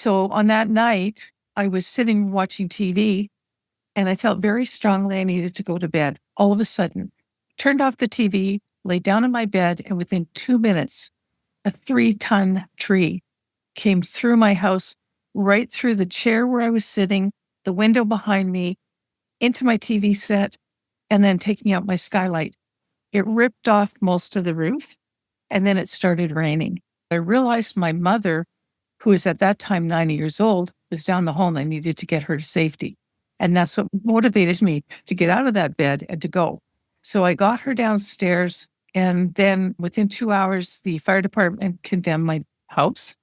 So on that night, I was sitting watching TV and I felt very strongly I needed to go to bed. All of a sudden, turned off the TV, laid down in my bed, and within 2 minutes, a 3-ton tree came through my house, right through the chair where I was sitting, the window behind me, into my TV set, and then taking out my skylight. It ripped off most of the roof, and then it started raining. I realized my mother, who was at that time 90 years old, was down the hall and I needed to get her to safety. And that's what motivated me to get out of that bed and to go. So I got her downstairs, and then within 2 hours, the fire department condemned my house.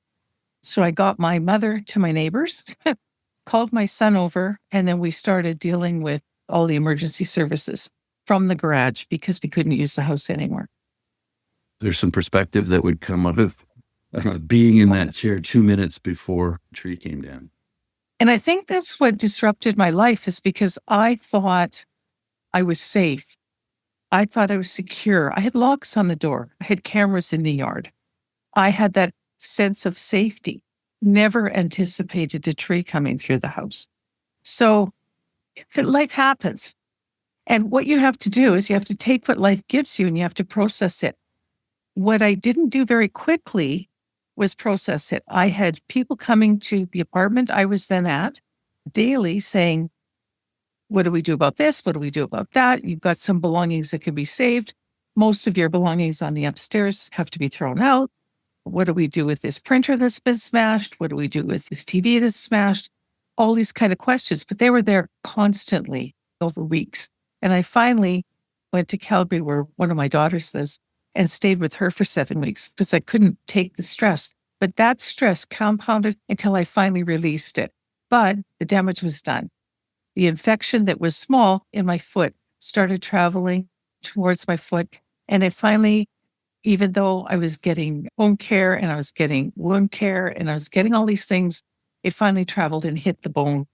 So I got my mother to my neighbors, called my son over, and then we started dealing with all the emergency services from the garage because we couldn't use the house anymore. There's some perspective that would come out of being in that chair 2 minutes before a tree came down. And I think that's what disrupted my life, is because I thought I was safe. I thought I was secure. I had locks on the door. I had cameras in the yard. I had that sense of safety. Never anticipated a tree coming through the house. So life happens. And what you have to do is you have to take what life gives you and you have to process it. What I didn't do very quickly was process it. I had people coming to the apartment I was then at daily saying, what do we do about this? What do we do about that? You've got some belongings that can be saved. Most of your belongings on the upstairs have to be thrown out. What do we do with this printer that's been smashed? What do we do with this TV that's smashed? All these kind of questions, but they were there constantly over weeks. And I finally went to Calgary, where one of my daughters lives, and stayed with her for 7 weeks because I couldn't take the stress. But that stress compounded until I finally released it. But the damage was done. The infection that was small in my foot started traveling towards my foot. And it finally, even though I was getting home care and I was getting wound care and I was getting all these things, it finally traveled and hit the bone